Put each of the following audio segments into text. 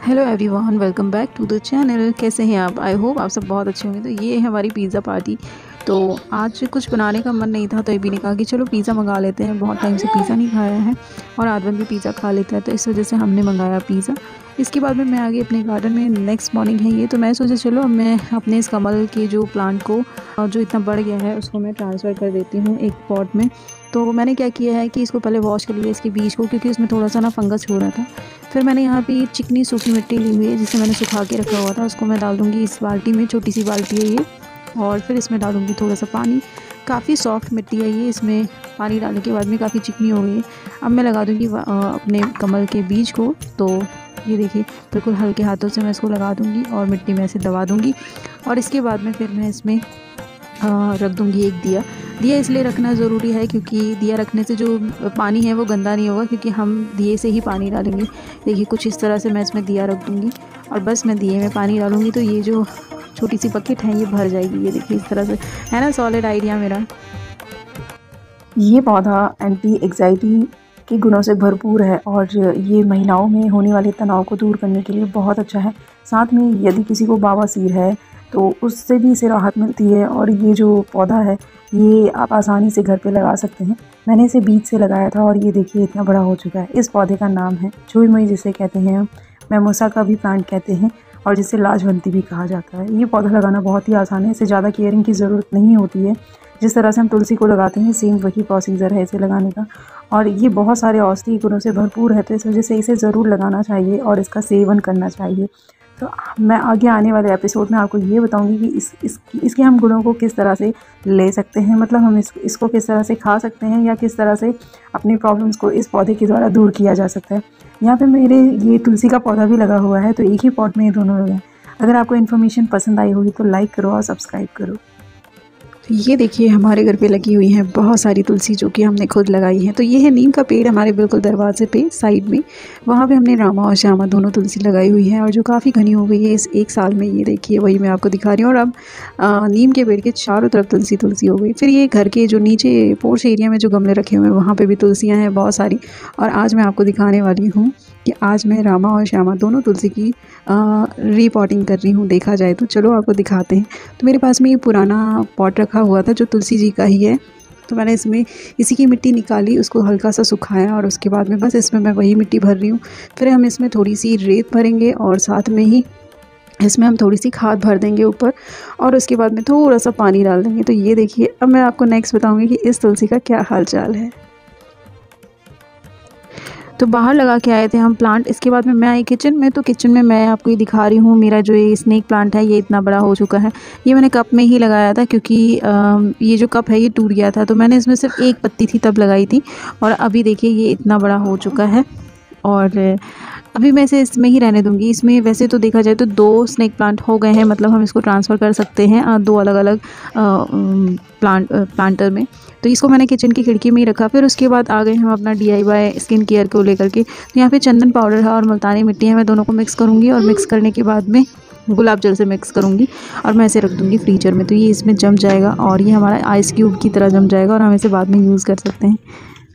Hello everyone, welcome back to the channel. कैसे हैं आप? आई होप आप सब बहुत अच्छे होंगे। तो ये है हमारी पिज़्ज़ा पार्टी। तो आज कुछ बनाने का मन नहीं था तो अभी ने कहा कि चलो पिज़्ज़ा मंगा लेते हैं। बहुत टाइम से पिज़्ज़ा नहीं खाया है और आदवन भी पिज़्ज़ा खा लेता है, तो इस वजह से हमने मंगाया पिज़्ज़ा। इसके बाद में मैं आ गई अपने गार्डन में। नेक्स्ट मॉर्निंग है ये, तो मैं सोचा चलो अब मैं अपने इस कमल के जो प्लांट को जो इतना बढ़ गया है उसको मैं ट्रांसफ़र कर देती हूँ एक पॉट में। तो मैंने क्या किया है कि इसको पहले वॉश कर लिया, इसके बीज को, क्योंकि उसमें थोड़ा सा ना फंगस हो रहा था। फिर मैंने यहाँ पे चिकनी सूखी मिट्टी ली हुई है जिसे मैंने सुखा के रखा हुआ था, उसको मैं डाल दूँगी इस बाल्टी में। छोटी सी बाल्टी है ये। और फिर इसमें डालूँगी थोड़ा सा पानी। काफ़ी सॉफ्ट मिट्टी है ये, इसमें पानी डालने के बाद में काफ़ी चिकनी हो गई है। अब मैं लगा दूँगी अपने कमल के बीज को। तो ये देखिए, बिल्कुल हल्के हाथों से मैं इसको लगा दूँगी और मिट्टी में ऐसे दबा दूँगी। और इसके बाद में फिर मैं इसमें रख दूँगी एक दिया। दिया इसलिए रखना ज़रूरी है क्योंकि दिया रखने से जो पानी है वो गंदा नहीं होगा, क्योंकि हम दिए से ही पानी डालेंगे। देखिए कुछ इस तरह से मैं इसमें दिया रख दूँगी और बस मैं दिए में पानी डालूँगी तो ये जो छोटी सी बकेट है ये भर जाएगी। ये देखिए इस तरह से, है ना सॉलिड आइडिया मेरा। ये पौधा एंटी एग्जाइटी के गुणों से भरपूर है और ये महिलाओं में होने वाले तनाव को दूर करने के लिए बहुत अच्छा है। साथ में यदि किसी को बवासीर है तो उससे भी इसे राहत मिलती है। और ये जो पौधा है ये आप आसानी से घर पे लगा सकते हैं। मैंने इसे बीज से लगाया था और ये देखिए इतना बड़ा हो चुका है। इस पौधे का नाम है छुई मुई जिसे कहते हैं, मेमोसा का भी प्लांट कहते हैं और जिसे लाजवंती भी कहा जाता है। ये पौधा लगाना बहुत ही आसान है, इसे ज़्यादा केयरिंग की ज़रूरत नहीं होती है। जिस तरह से हम तुलसी को लगाते हैं सेम वही प्रोसीजर है इसे लगाने का। और ये बहुत सारे औषधीय गुणों से भरपूर है, तो इस वजह से इसे ज़रूर लगाना चाहिए और इसका सेवन करना चाहिए। तो मैं आगे आने वाले एपिसोड में आपको ये बताऊंगी कि इसके हम गुणों को किस तरह से ले सकते हैं, मतलब हम इसको किस तरह से खा सकते हैं या किस तरह से अपनी प्रॉब्लम्स को इस पौधे के द्वारा दूर किया जा सकता है। यहाँ पे मेरे ये तुलसी का पौधा भी लगा हुआ है, तो एक ही पॉट में ये दोनों लगे हैं। अगर आपको इन्फॉर्मेशन पसंद आई होगी तो लाइक करो और सब्सक्राइब करो। ये देखिए हमारे घर पे लगी हुई हैं बहुत सारी तुलसी जो कि हमने खुद लगाई है। तो ये है नीम का पेड़ हमारे बिल्कुल दरवाजे पे साइड में, वहाँ पे हमने रामा और श्यामा दोनों तुलसी लगाई हुई है और जो काफ़ी घनी हो गई है इस एक साल में। ये देखिए वही मैं आपको दिखा रही हूँ। और अब नीम के पेड़ के चारों तरफ तुलसी तुलसी हो गई। फिर ये घर के जो नीचे पोर्च एरिया में जो गमले रखे हुए हैं वहाँ पर भी तुलसियाँ हैं बहुत सारी। और आज मैं आपको दिखाने वाली हूँ कि आज मैं रामा और श्यामा दोनों तुलसी की रीपॉटिंग कर रही हूँ। देखा जाए तो चलो आपको दिखाते हैं। तो मेरे पास में ये पुराना पॉट रखा हुआ था जो तुलसी जी का ही है, तो मैंने इसमें इसी की मिट्टी निकाली, उसको हल्का सा सुखाया और उसके बाद में बस इसमें मैं वही मिट्टी भर रही हूँ। फिर हम इसमें थोड़ी सी रेत भरेंगे और साथ में ही इसमें हम थोड़ी सी खाद भर देंगे ऊपर और उसके बाद में थोड़ा सा पानी डाल देंगे। तो ये देखिए अब मैं आपको नेक्स्ट बताऊँगी कि इस तुलसी का क्या हाल चाल है। तो बाहर लगा के आए थे हम प्लांट। इसके बाद में मैं आई किचन में, तो किचन में मैं आपको ये दिखा रही हूँ मेरा जो ये स्नेक प्लांट है ये इतना बड़ा हो चुका है। ये मैंने कप में ही लगाया था क्योंकि ये जो कप है ये टूट गया था, तो मैंने इसमें सिर्फ एक पत्ती थी तब लगाई थी। और अभी देखिए ये इतना बड़ा हो चुका है और अभी मैं इसे इसमें ही रहने दूंगी। इसमें वैसे तो देखा जाए तो 2 स्नेक प्लांट हो गए हैं, मतलब हम इसको ट्रांसफ़र कर सकते हैं 2 अलग अलग प्लांटर में। तो इसको मैंने किचन की खिड़की में ही रखा। फिर उसके बाद आ गए हम अपना DIY स्किन केयर को लेकर के। तो यहाँ पे चंदन पाउडर है और मुल्तानी मिट्टी है, मैं दोनों को मिक्स करूँगी और मिक्स करने के बाद में गुलाब जल से मिक्स करूँगी और मैं इसे रख दूँगी फ्रीजर में। तो ये इसमें जम जाएगा और ये हमारा आइस क्यूब की तरह जम जाएगा और हम इसे बाद में यूज़ कर सकते हैं।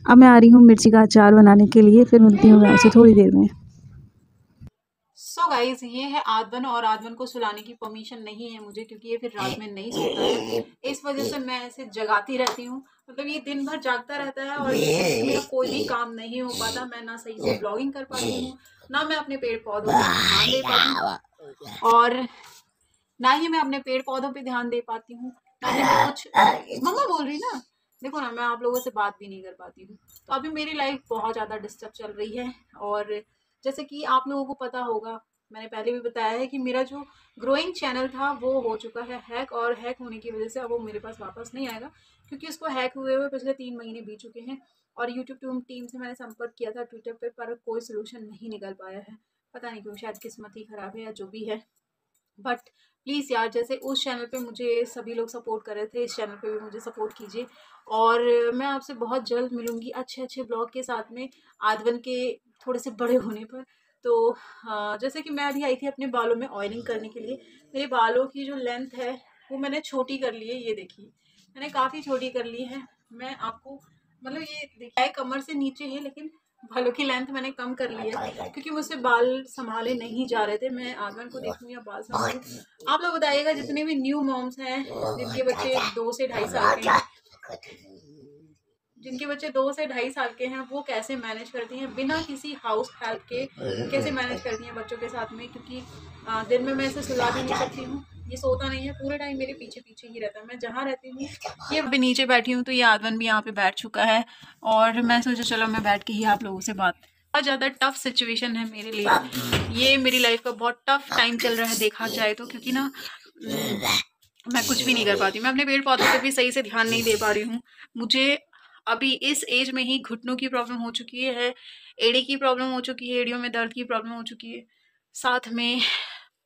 अब मैं आ रही हूँ मिर्ची का अचार बनाने के लिए, फिर मिलती हूँ मैं आपसे थोड़ी देर में। सो गाइज ये है आदवन, और आदवन को सुलाने की परमिशन नहीं है मुझे क्योंकि ये फिर रात में नहीं सोता है। इस वजह से मैं इसे जगाती रहती हूँ, मतलब ये दिन भर जागता रहता है और मेरा कोई भी काम नहीं हो पाता। मैं ना सही से ब्लॉगिंग कर पाती हूँ, ना मैं अपने पेड़ पौधों पे ध्यान दे पाती हूँ और ना ही मैं अपने पेड़ पौधों पे ध्यान दे पाती हूँ, ना ही मैं कुछ मम्मा बोल रही ना, देखो ना मैं आप लोगों से बात भी नहीं कर पाती हूँ। तो अभी मेरी लाइफ बहुत ज़्यादा डिस्टर्ब चल रही है। और जैसे कि आप लोगों को पता होगा, मैंने पहले भी बताया है कि मेरा जो ग्रोइंग चैनल था वो हो चुका है हैक, और हैक होने की वजह से अब वो मेरे पास वापस नहीं आएगा क्योंकि उसको हैक हुए हुए पिछले 3 महीने बीत चुके हैं। और यूट्यूब टीम से मैंने संपर्क किया था ट्विटर पे, पर कोई सोल्यूशन नहीं निकल पाया है। पता नहीं क्यों, शायद किस्मत ही खराब है या जो भी है। बट प्लीज़ यार, जैसे उस चैनल पे मुझे सभी लोग सपोर्ट कर रहे थे, इस चैनल पे भी मुझे सपोर्ट कीजिए। और मैं आपसे बहुत जल्द मिलूँगी अच्छे अच्छे ब्लॉग के साथ में, आदवन के थोड़े से बड़े होने पर। तो जैसे कि मैं अभी आई थी अपने बालों में ऑयलिंग करने के लिए। मेरे बालों की जो लेंथ है वो मैंने छोटी कर ली है, ये देखिए मैंने काफ़ी छोटी कर ली है। मैं आपको मतलब ये देखिए कमर से नीचे है, लेकिन बालों की लेंथ मैंने कम कर ली है क्योंकि मुझसे बाल संभाले नहीं जा रहे थे। मैं आगमन को देखूँ या बाल संभालूं। आप लोग बताइएगा जितने भी न्यू मॉम्स हैं जिनके बच्चे 2 से 2.5 साल के हैं, जिनके बच्चे 2 से 2.5 साल के हैं, वो कैसे मैनेज करती हैं बिना किसी हाउस हेल्प के, कैसे मैनेज करती हैं बच्चों के साथ में। क्योंकि दिन में मैं इसे सुला भी नहीं सकती हूँ, ये सोता नहीं है, पूरे टाइम मेरे पीछे पीछे ही रहता है। मैं जहाँ रहती हूँ, ये अभी नीचे बैठी हूँ तो ये आदमन भी यहाँ पे बैठ चुका है और मैं सोचा चलो मैं बैठ के ही आप लोगों से बात। बहुत ज़्यादा टफ सिचुएशन है मेरे लिए, ये मेरी लाइफ का बहुत टफ टाइम चल रहा है देखा जाए तो। क्योंकि ना मैं कुछ भी नहीं कर पाती, मैं अपने पेड़ पौधों पे भी सही से ध्यान नहीं दे पा रही हूँ। मुझे अभी इस एज में ही घुटनों की प्रॉब्लम हो चुकी है, एड़ी की प्रॉब्लम हो चुकी है, एड़ियों में दर्द की प्रॉब्लम हो चुकी है। साथ में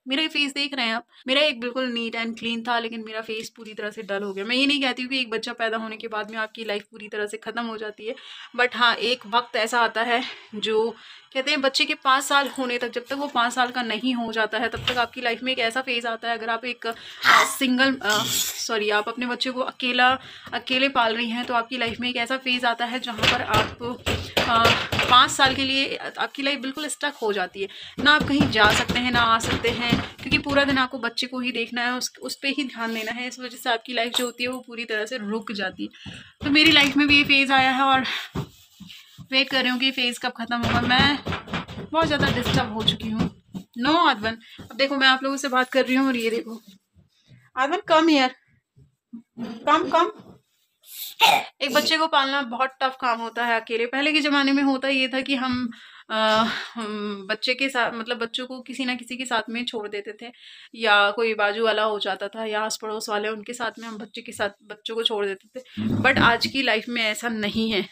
मेरा ये फेस देख रहे हैं आप, मेरा एक बिल्कुल नीट एंड क्लीन था लेकिन मेरा फेस पूरी तरह से डल हो गया। मैं ये नहीं कहती हूँ कि एक बच्चा पैदा होने के बाद में आपकी लाइफ पूरी तरह से ख़त्म हो जाती है, बट हाँ एक वक्त ऐसा आता है जो कहते हैं बच्चे के 5 साल होने तक, जब तक वो 5 साल का नहीं हो जाता है तब तक आपकी लाइफ में एक ऐसा फेज़ आता है। अगर आप एक आप अपने बच्चे को अकेले पाल रही हैं तो आपकी लाइफ में एक ऐसा फेज़ आता है जहाँ पर आप 5 साल के लिए आपकी लाइफ बिल्कुल स्टक हो जाती है। ना आप कहीं जा सकते हैं ना आ सकते हैं, क्योंकि पूरा दिन आपको बच्चे को ही देखना है, उस पर ही ध्यान देना है। इस वजह से आपकी लाइफ जो होती है वो पूरी तरह से रुक जाती है। तो मेरी लाइफ में भी ये फेज़ आया है और वेट कर रही हूँ कि फेज़ कब ख़त्म होगा। मैं बहुत ज़्यादा डिस्टर्ब हो चुकी हूँ। नो आदमन, अब देखो मैं आप लोगों से बात कर रही हूँ और ये देखो आदमन, कम हियर, कम। एक बच्चे को पालना बहुत टफ काम होता है अकेले। पहले के ज़माने में होता ये था कि हम बच्चे के साथ, मतलब बच्चों को किसी ना किसी के साथ में छोड़ देते थे, या कोई बाजू वाला हो जाता था या आस पड़ोस वाले, उनके साथ में हम बच्चों को छोड़ देते थे। बट आज की लाइफ में ऐसा नहीं है।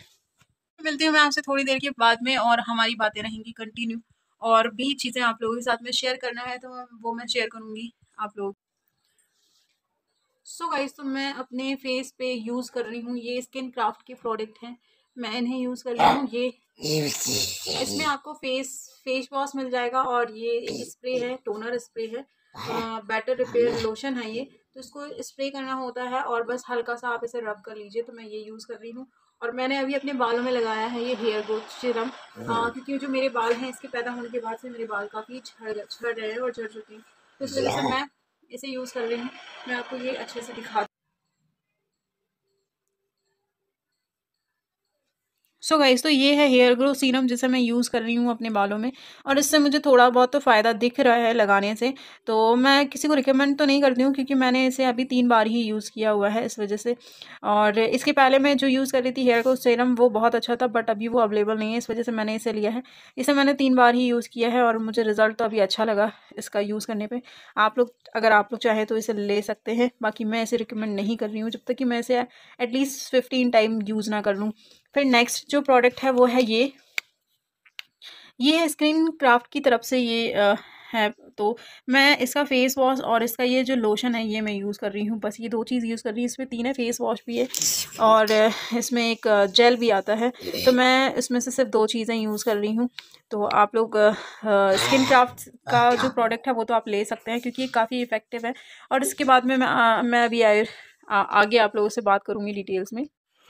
मिलती हूँ मैं आपसे थोड़ी देर के बाद में और हमारी बातें रहेंगी कंटिन्यू, और भी चीज़ें आप लोगों के साथ में शेयर करना है तो वो मैं शेयर करूँगी आप लोग। सो गाइस, तो मैं अपने फेस पे यूज़ कर रही हूँ, ये स्किन क्राफ्ट के प्रोडक्ट हैं, मैं इन्हें यूज़ कर रही हूँ। ये इसमें आपको फेस वॉश मिल जाएगा और ये एक स्प्रे है, टोनर स्प्रे है, बैटर रिपेयर लोशन है ये। तो इसको स्प्रे करना होता है और बस हल्का सा आप इसे रब कर लीजिए। तो मैं ये यूज़ कर रही हूँ और मैंने अभी अपने बालों में लगाया है ये हेयर ग्रोथ सीरम, क्योंकि जो मेरे बाल हैं इसके पैदा होने के बाद से मेरे बाल काफ़ी झड़ रहे हैं और झड़ चुके हैं। तो इस वजह से मैं इसे यूज़ कर रही हूँ। मैं आपको ये अच्छे से दिखा। सो गाइस, तो ये है हेयर ग्रो सीरम जिसे मैं यूज़ कर रही हूँ अपने बालों में, और इससे मुझे थोड़ा बहुत तो फ़ायदा दिख रहा है लगाने से। तो मैं किसी को रिकमेंड तो नहीं करती हूँ क्योंकि मैंने इसे अभी 3 बार ही यूज़ किया हुआ है इस वजह से। और इसके पहले मैं जो यूज़ कर रही थी हेयर ग्रो सीरम वो बहुत अच्छा था, बट अभी वो अवेलेबल नहीं है, इस वजह से मैंने इसे लिया है। इसे मैंने 3 बार ही यूज़ किया है और मुझे रिज़ल्ट तो अभी अच्छा लगा इसका यूज़ करने पर। अगर आप लोग चाहें तो इसे ले सकते हैं, बाकी मैं इसे रिकमेंड नहीं कर रही हूँ जब तक कि मैं इसे एटलीस्ट 15 टाइम यूज़ ना कर लूँ। फिर नेक्स्ट जो प्रोडक्ट है वो है ये है स्किन क्राफ्ट की तरफ से ये है। तो मैं इसका फेस वॉश और इसका ये जो लोशन है ये मैं यूज़ कर रही हूँ, बस ये 2 चीज़ यूज़ कर रही हूँ। इसमें 3 है, फेस वॉश भी है और इसमें एक जेल भी आता है। तो मैं इसमें से सिर्फ 2 चीज़ें यूज़ कर रही हूँ। तो आप लोग स्किन क्राफ्ट का जो प्रोडक्ट है वो तो आप ले सकते हैं क्योंकि ये काफ़ी इफ़ेक्टिव है। और इसके बाद में मैं अभी आगे आप लोगों से बात करूँगी डिटेल्स में।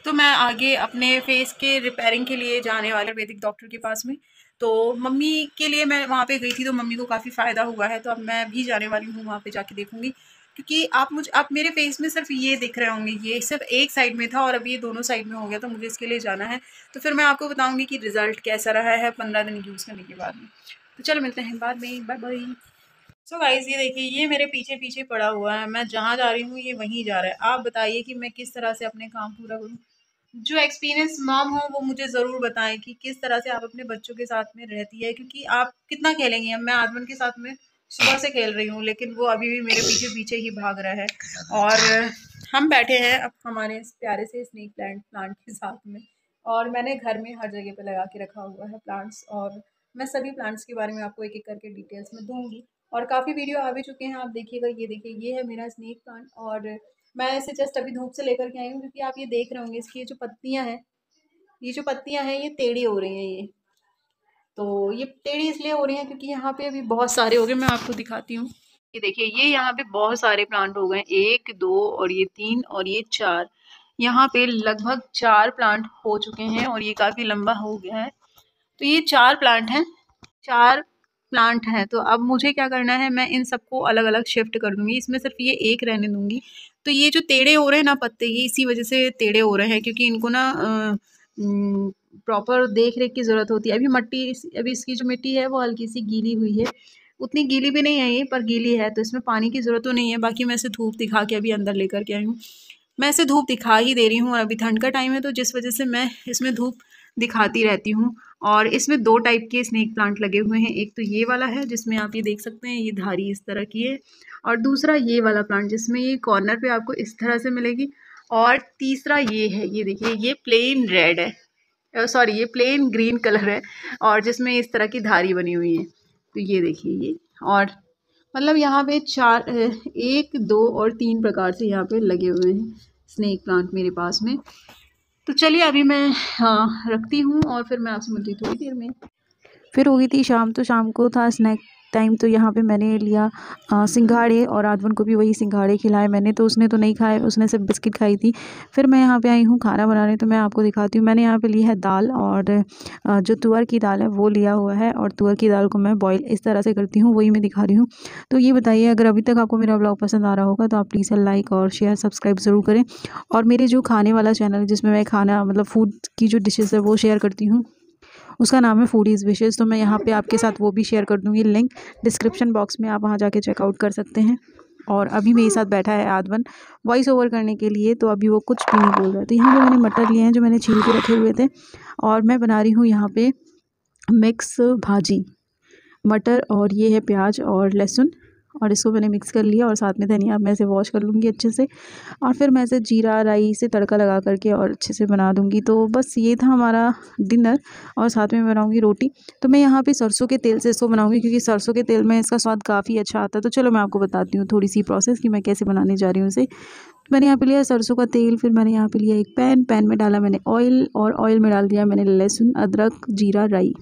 तो मैं आगे अपने फेस के रिपेयरिंग के लिए जाने वाले आयुर्वेदिक डॉक्टर के पास में। तो मम्मी के लिए मैं वहाँ पे गई थी तो मम्मी को काफ़ी फ़ायदा हुआ है, तो अब मैं भी जाने वाली हूँ वहाँ पे जाके देखूँगी। क्योंकि आप मेरे फेस में सिर्फ ये दिख रहे होंगे, ये सिर्फ एक साइड में था और अभी ये दोनों साइड में हो गया, तो मुझे इसके लिए जाना है। तो फिर मैं आपको बताऊँगी कि रिज़ल्ट कैसा रहा है 15 दिन यूज़ करने के बाद में। तो चलो मिलते हैं बाद में, बाय बाय। सो गाइस, ये देखिए ये मेरे पीछे पीछे पड़ा हुआ है, मैं जहाँ जा रही हूँ ये वहीं जा रहा है। आप बताइए कि मैं किस तरह से अपने काम पूरा करूँ। जो एक्सपीरियंस मॉम हो वो मुझे ज़रूर बताएं कि किस तरह से आप अपने बच्चों के साथ में रहती है, क्योंकि आप कितना खेलेंगी। अब मैं आदमन के साथ में सुबह से खेल रही हूँ लेकिन वो अभी भी मेरे पीछे पीछे ही भाग रहा है। और हम बैठे हैं अब हमारे इस प्यारे से स्नेक प्लांट के साथ में, और मैंने घर में हर जगह पे लगा के रखा हुआ है प्लांट्स, और मैं सभी प्लांट्स के बारे में आपको एक एक करके डिटेल्स में दूंगी। और काफ़ी वीडियो आ भी चुके हैं, आप देखिएगा। ये देखिए ये है मेरा स्नेक प्लांट, और मैं इसे जस्ट अभी धूप से लेकर के आई हूँ क्योंकि आप ये देख रहे होंगे इसकी ये जो पत्तियां हैं ये टेढ़ी हो रही हैं। ये टेढ़ी इसलिए हो रही हैं क्योंकि यहाँ पे अभी बहुत सारे हो गए। मैं आपको दिखाती हूँ, ये देखिए ये यहाँ पे बहुत सारे प्लांट हो गए, 1 2 और ये 3 और ये 4। यहाँ पे लगभग 4 प्लांट हो चुके हैं और ये काफ़ी लंबा हो गया है। तो ये 4 प्लांट हैं, 4 प्लांट हैं। तो अब मुझे क्या करना है, मैं इन सबको अलग अलग शिफ्ट कर दूंगी, इसमें सिर्फ ये एक रहने दूंगी। तो ये जो टेढ़े हो रहे हैं ना पत्ते, ये इसी वजह से टेढ़े हो रहे हैं, क्योंकि इनको ना प्रॉपर देख रेख की ज़रूरत होती है। अभी इसकी जो मिट्टी है वो हल्की सी गीली हुई है, उतनी गीली भी नहीं है ये, पर गीली है, तो इसमें पानी की ज़रूरत तो नहीं है। बाकी मैं इसे धूप दिखा के अभी अंदर लेकर के आई हूँ। मैं इसे धूप दिखा ही दे रही हूँ, और अभी ठंड का टाइम है तो जिस वजह से मैं इसमें धूप दिखाती रहती हूँ। और इसमें 2 टाइप के स्नेक प्लांट लगे हुए हैं। एक तो ये वाला है जिसमें आप ये देख सकते हैं, ये धारी इस तरह की है, और दूसरा ये वाला प्लांट जिसमें ये कॉर्नर पे आपको इस तरह से मिलेगी, और तीसरा ये है, ये देखिए, ये प्लेन रेड है, सॉरी ये प्लेन ग्रीन कलर है, और जिसमें इस तरह की धारी बनी हुई है। तो ये देखिए ये, और मतलब यहाँ पे 1, 2 और 3 प्रकार से यहाँ पे लगे हुए हैं स्नेक प्लांट मेरे पास में। तो चलिए अभी मैं रखती हूँ, और फिर मैं आपसे मिलती हूँ थोड़ी देर में। फिर हो गई थी शाम, तो शाम को था स्नैक टाइम। तो यहाँ पे मैंने लिया सिंघाड़े, और आदवन को भी वही सिंघाड़े खिलाए मैंने। तो उसने तो नहीं खाए, उसने सिर्फ बिस्किट खाई थी। फिर मैं यहाँ पे आई हूँ खाना बनाने, तो मैं आपको दिखाती हूँ। मैंने यहाँ पे ली है दाल, और जो तुअर की दाल है वो लिया हुआ है, और तुअर की दाल को मैं बॉईल इस तरह से करती हूँ, वही मैं दिखा रही हूँ। तो ये बताइए, अगर अभी तक आपको मेरा ब्लॉग पसंद आ रहा होगा तो आप प्लीज़ लाइक और शेयर सब्सक्राइब ज़रूर करें। और मेरे जो खाने वाला चैनल है जिसमें मैं खाना मतलब फूड की जो डिशेज़ है वो शेयर करती हूँ, उसका नाम है फूडीज़ विशेज़। तो मैं यहाँ पे आपके साथ वो भी शेयर कर दूँगी, लिंक डिस्क्रिप्शन बॉक्स में, आप वहाँ जाके चेकआउट कर सकते हैं। और अभी मेरे साथ बैठा है आदवन वॉइस ओवर करने के लिए, तो अभी वो कुछ भी नहीं बोल रहा है। तो यहाँ पे मैंने मटर लिए हैं जो मैंने छील के रखे हुए थे, और मैं बना रही हूँ यहाँ पे मिक्स भाजी, मटर और ये है प्याज और लहसुन, और इसको मैंने मिक्स कर लिया, और साथ में धनिया मैं इसे वॉश कर लूँगी अच्छे से, और फिर मैं इसे जीरा राई से तड़का लगा करके और अच्छे से बना दूँगी। तो बस ये था हमारा डिनर, और साथ में बनाऊँगी रोटी। तो मैं यहाँ पे सरसों के तेल से इसको बनाऊँगी, क्योंकि सरसों के तेल में इसका स्वाद काफ़ी अच्छा आता है। तो चलो मैं आपको बताती हूँ थोड़ी सी प्रोसेस कि मैं कैसे बनाने जा रही हूँ इसे। मैंने यहाँ पे लिया सरसों का तेल, फिर मैंने यहाँ पे लिया एक पैन में डाला मैंने ऑयल, और ऑयल में डाल दिया मैंने लहसुन अदरक जीरा राई।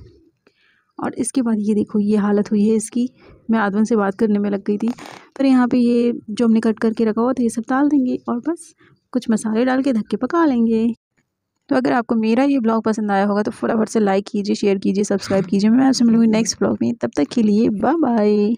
और इसके बाद ये देखो ये हालत हुई है इसकी, मैं आदवन से बात करने में लग गई थी। फिर यहाँ पे ये जो हमने कट करके रखा हुआ था ये सब डाल देंगे, और बस कुछ मसाले डाल के ढक के पका लेंगे। तो अगर आपको मेरा ये ब्लॉग पसंद आया होगा तो फटाफट से लाइक कीजिए, शेयर कीजिए, सब्सक्राइब कीजिए। मैं आपसे मिलूँगी नेक्स्ट ब्लॉग में, तब तक के लिए बाय बाय।